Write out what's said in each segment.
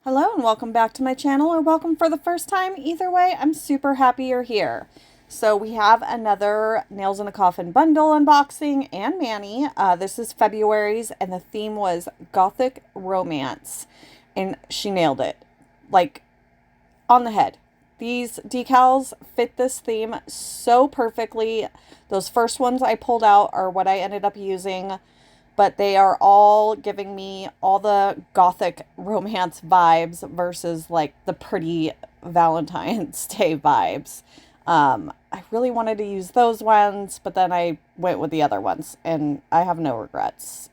Hello and welcome back to my channel, or welcome for the first time. Either way, I'm super happy you're here. So we have another Nailzinacoffin bundle unboxing and Manny. This is February's and the theme was Gothic romance, and she nailed it. Like, on the head. These decals fit this theme so perfectly. Those first ones I pulled out are what I ended up using, but they are all giving me all the Gothic romance vibes versus like the pretty Valentine's Day vibes. I really wanted to use those ones, but then I went with the other ones and I have no regrets.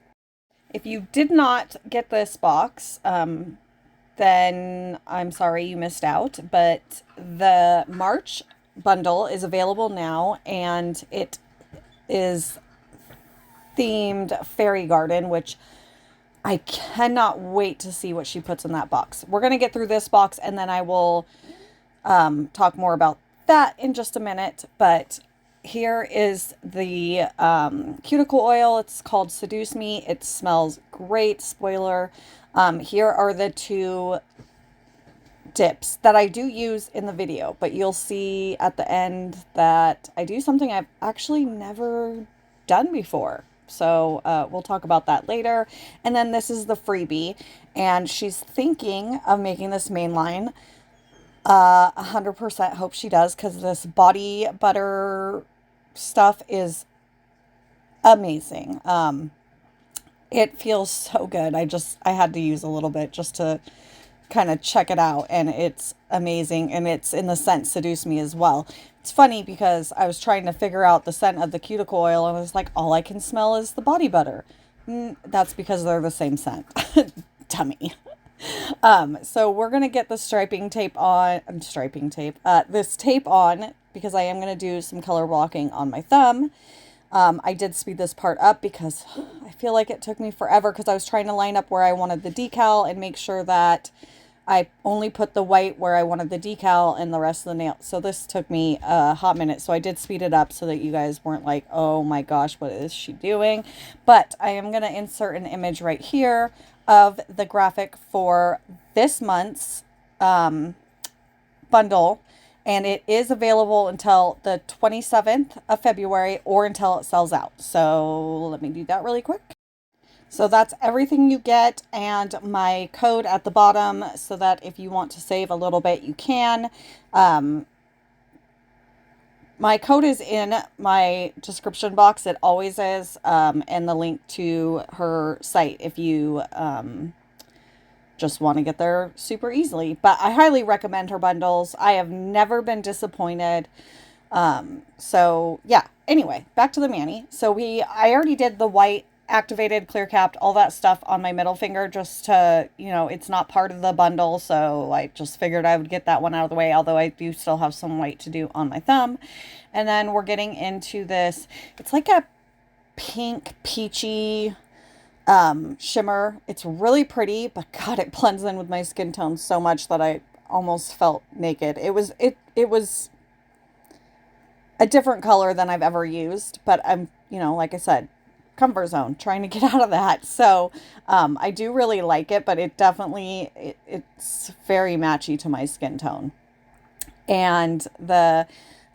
If you did not get this box, then I'm sorry you missed out, but the March bundle is available now, and it is themed fairy garden, which I cannot wait to see what she puts in that box. We're going to get through this box and then I will talk more about that in just a minute, but here is the cuticle oil. It's called Seduce Me. It smells great. Spoiler. Here are the two dips that I do use in the video, but you'll see at the end that I do something I've actually never done before. So we'll talk about that later. And then this is the freebie, and she's thinking of making this mainline. 100% hope she does, because this body butter stuff is amazing. It feels so good. I had to use a little bit just to kind of check it out, and it's amazing, and it's in the scent Seduce Me as well. It's funny because I was trying to figure out the scent of the cuticle oil and I was like, all I can smell is the body butter. That's because they're the same scent. Dummy. So we're going to get the striping tape on, this tape on, because I am going to do some color blocking on my thumb. I did speed this part up because I feel like it took me forever, because I was trying to line up where I wanted the decal and make sure that I only put the white where I wanted the decal and the rest of the nail. So this took me a hot minute. So I did speed it up so that you guys weren't like, oh my gosh, what is she doing? But I am going to insert an image right here of the graphic for this month's bundle. And it is available until the 27th of February or until it sells out. So let me do that really quick. So that's everything you get, and my code at the bottom, so that if you want to save a little bit, you can. My code is in my description box. It always is. And the link to her site if you just want to get there super easily. But I highly recommend her bundles. I have never been disappointed. So yeah, anyway, back to the Manny. So I already did the white activated, clear capped, all that stuff on my middle finger, just to, it's not part of the bundle, so I just figured I would get that one out of the way, although I do still have some white to do on my thumb. And then we're getting into this, it's like a pink peachy shimmer. It's really pretty, but God, it blends in with my skin tone so much that I almost felt naked. It was a different color than I've ever used, but I'm, like I said, comfort zone, trying to get out of that. So I do really like it, but it definitely, it's very matchy to my skin tone. And the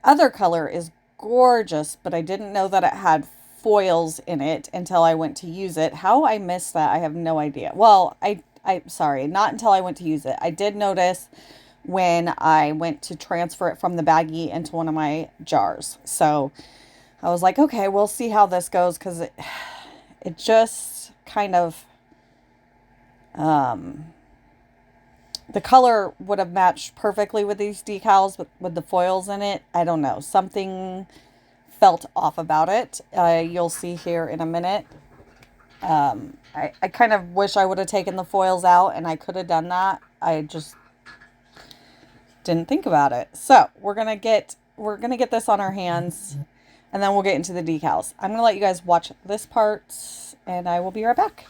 other color is gorgeous, but I didn't know that it had foils in it until I went to use it. How I missed that, I have no idea. Well, I'm sorry, not until I went to use it. I did notice when I went to transfer it from the baggie into one of my jars. So I was like, okay, we'll see how this goes, because it just kind of, the color would have matched perfectly with these decals, but with the foils in it, I don't know. Something felt off about it. You'll see here in a minute. I kind of wish I would have taken the foils out, and I could have done that. I just didn't think about it. So we're gonna get this on our hands, and then we'll get into the decals. I'm going to let you guys watch this part, and I will be right back.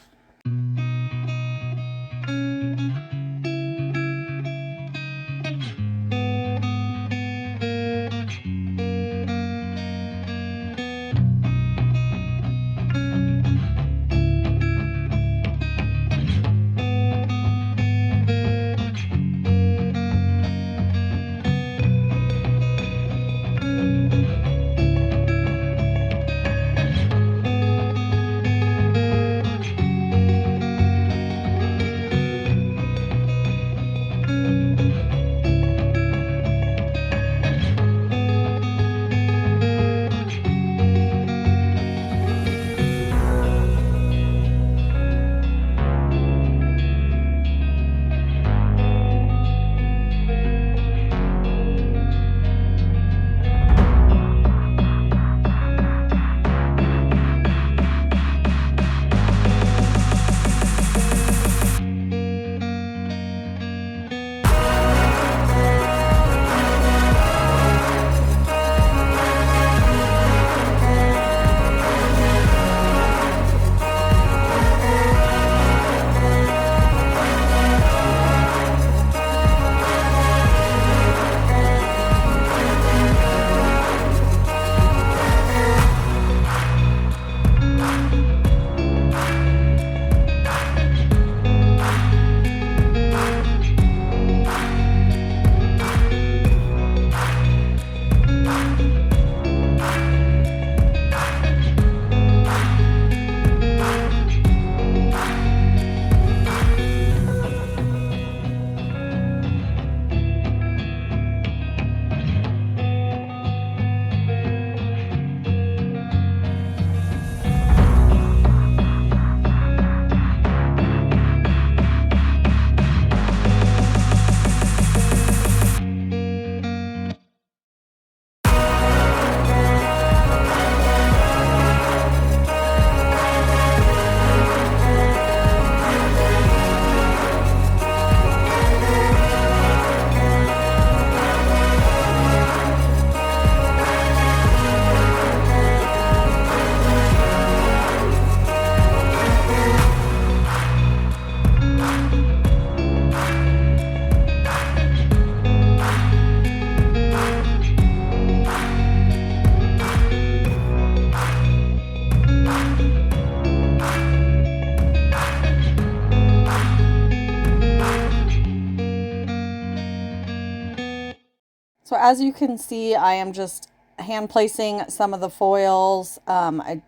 So as you can see, I am just hand placing some of the foils. I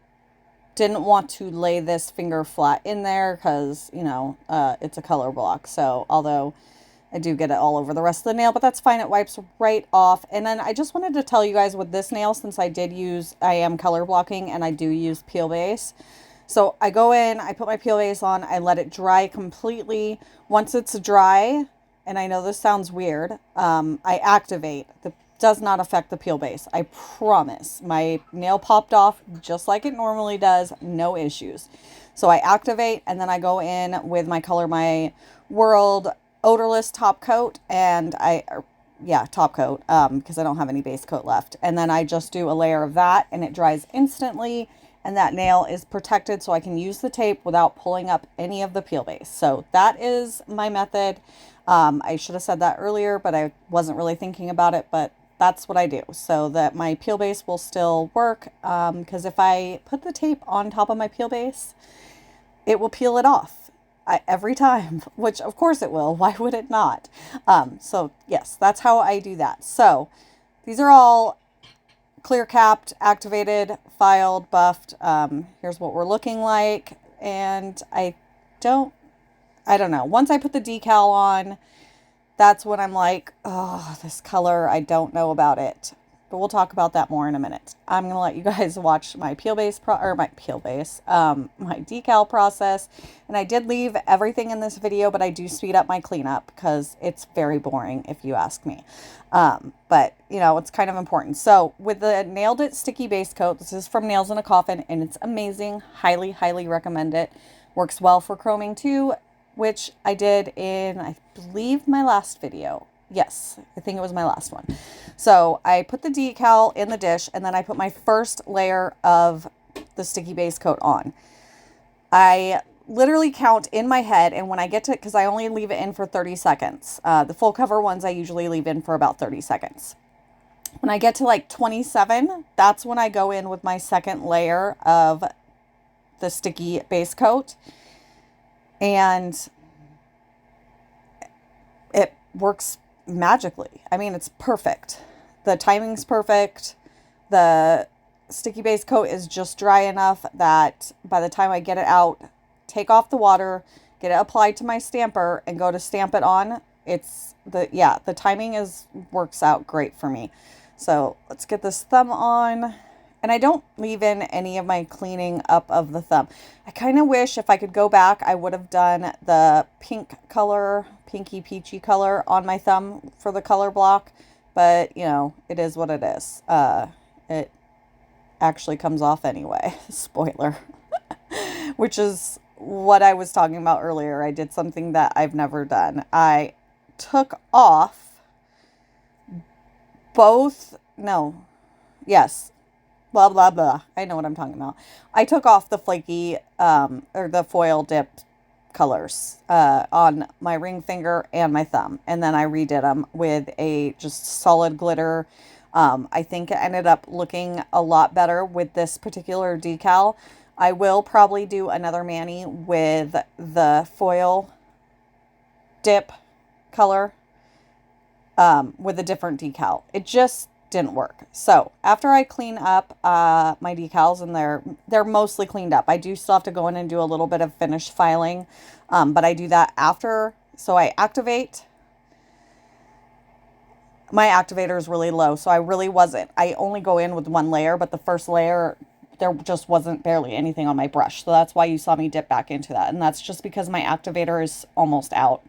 didn't want to lay this finger flat in there because, you know, it's a color block. So although I do get it all over the rest of the nail, but that's fine. It wipes right off. And then I just wanted to tell you guys with this nail, since I am color blocking and I do use peel base. So I go in, I put my peel base on, I let it dry completely. Once it's dry, and I know this sounds weird, I activate. It does not affect the peel base. I promise. My nail popped off just like it normally does. No issues. So I activate, and then I go in with my Color My World odorless top coat, and top coat, because I don't have any base coat left. And then I just do a layer of that, and it dries instantly, and that nail is protected so I can use the tape without pulling up any of the peel base. So that is my method. I should have said that earlier, but I wasn't really thinking about it, but that's what I do so that my peel base will still work, because if I put the tape on top of my peel base, it will peel it off every time, which of course it will. Why would it not? So yes, that's how I do that. So these are all clear capped, activated, filed, buffed. Here's what we're looking like. And I don't know. Once I put the decal on, that's when I'm like, oh, this color, I don't know about it. But we'll talk about that more in a minute. I'm going to let you guys watch my my decal process. And I did leave everything in this video, but I do speed up my cleanup because it's very boring if you ask me. But you know, it's kind of important. So with the Nailed It Sticky Base Coat, this is from Nailzinacoffin, and it's amazing. Highly, highly recommend it. Works well for chroming too, which I did in, I believe, my last video. Yes, I think it was my last one. So I put the decal in the dish, and then I put my first layer of the sticky base coat on. I literally count in my head, and when I get to, because I only leave it in for 30 seconds. The full cover ones I usually leave in for about 30 seconds. When I get to like 27, that's when I go in with my second layer of the sticky base coat. And it works magically. I mean, it's perfect. The timing's perfect. The sticky base coat is just dry enough that by the time I get it out, take off the water, get it applied to my stamper, and go to stamp it on, the timing works out great for me. So let's get this thumb on. And I don't leave in any of my cleaning up of the thumb. I kind of wish if I could go back, I would have done the pink color, pinky peachy color on my thumb for the color block. But, you know, it is what it is. It actually comes off anyway. Spoiler. Which is what I was talking about earlier. I did something that I've never done. I took off blah, blah, blah. I know what I'm talking about. I took off the flaky, or the foil dipped colors, on my ring finger and my thumb. And then I redid them with a just solid glitter. I think it ended up looking a lot better with this particular decal. I will probably do another mani with the foil dip color, with a different decal. It just didn't work. So after I clean up my decals, and they're mostly cleaned up, I do still have to go in and do a little bit of finish filing, but I do that after. So I activate. My activator is really low, so I only go in with one layer, but the first layer there just wasn't barely anything on my brush, so that's why you saw me dip back into that, and that's just because my activator is almost out.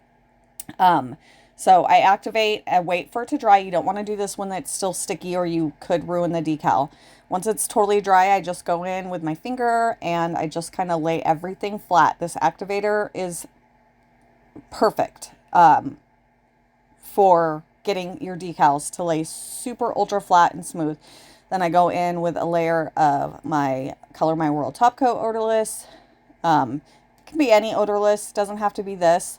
So I activate and wait for it to dry. You don't want to do this when it's still sticky, or you could ruin the decal. Once it's totally dry, I just go in with my finger and I just kind of lay everything flat. This activator is perfect for getting your decals to lay super ultra flat and smooth. Then I go in with a layer of my Color My World top coat odorless. It can be any odorless, doesn't have to be this.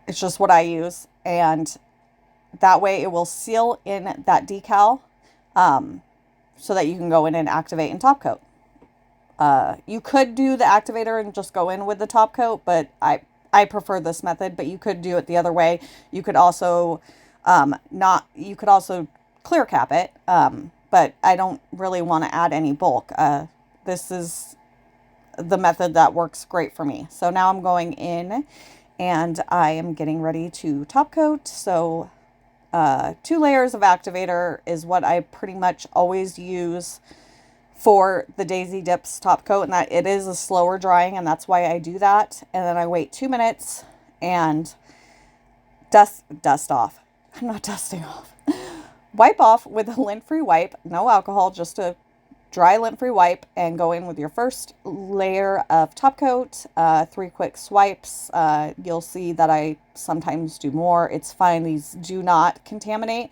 It's just what I use, and that way it will seal in that decal, so that you can go in and activate and top coat. You could do the activator and just go in with the top coat, but I prefer this method, but you could do it the other way. You could also Not, you could also clear cap it, but I don't really want to add any bulk. This is the method that works great for me. So now I'm going in and I am getting ready to top coat. So 2 layers of activator is what I pretty much always use for the Daisy Dips top coat, and that it is a slower drying, and that's why I do that. And then I wait 2 minutes and dust off. I'm not dusting off. Wipe off with a lint-free wipe, no alcohol, just a dry lint-free wipe, and go in with your first layer of top coat. 3 quick swipes. You'll see that I sometimes do more. It's fine. These do not contaminate.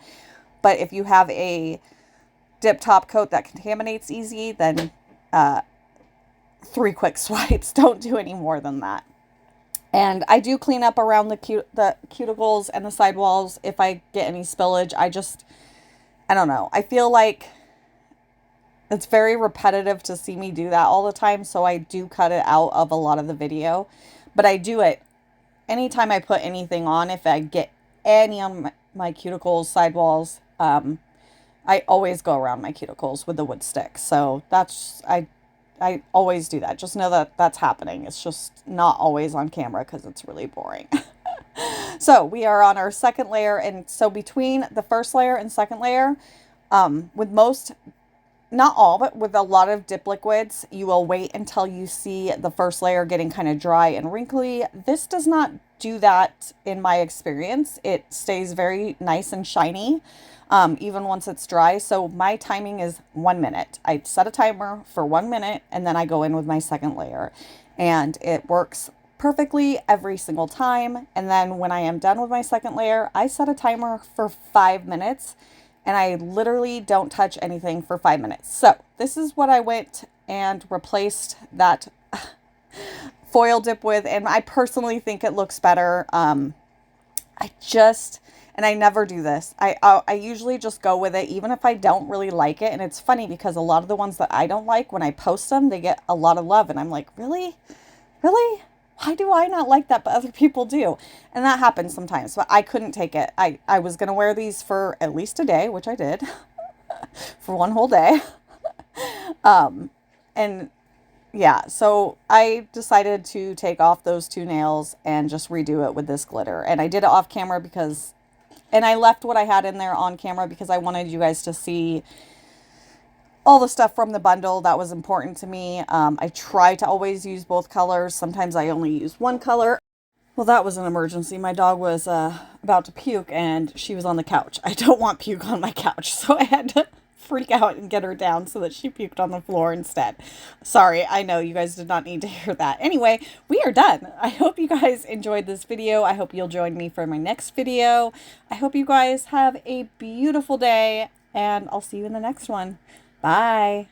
But if you have a dip top coat that contaminates easy, then 3 quick swipes. Don't do any more than that. And I do clean up around the cuticles and the sidewalls if I get any spillage. I don't know. I feel like it's very repetitive to see me do that all the time, so I do cut it out of a lot of the video. But I do it anytime I put anything on. If I get any on my cuticles, sidewalls, I always go around my cuticles with the wood stick. So that's, I always do that. Just know that that's happening. It's just not always on camera because it's really boring. So we are on our second layer. And so between the first layer and second layer, with most, not all, but with a lot of dip liquids, you will wait until you see the first layer getting kind of dry and wrinkly. This does not do that in my experience. It stays very nice and shiny, even once it's dry. So my timing is 1 minute. I set a timer for 1 minute and then I go in with my second layer, and it works perfectly every single time. And then when I am done with my second layer, I set a timer for 5 minutes. And I literally don't touch anything for 5 minutes. So this is what I went and replaced that foil dip with. And I personally think it looks better. And I never do this. I usually just go with it, even if I don't really like it. And it's funny because a lot of the ones that I don't like, when I post them, they get a lot of love. And I'm like, really? Really? Why do I not like that, but other people do? And that happens sometimes, but I couldn't take it. I was going to wear these for at least a day, which I did for 1 whole day. And yeah, so I decided to take off those 2 nails and just redo it with this glitter. And I did it off camera and I left what I had in there on camera because I wanted you guys to see all the stuff from the bundle that was important to me. I try to always use both colors. Sometimes I only use 1 color. Well, that was an emergency. My dog was about to puke and she was on the couch. I don't want puke on my couch, so I had to freak out and get her down so that she puked on the floor instead. Sorry, I know you guys did not need to hear that. Anyway, we are done. I hope you guys enjoyed this video. I hope you'll join me for my next video. I hope you guys have a beautiful day, and I'll see you in the next one. Bye.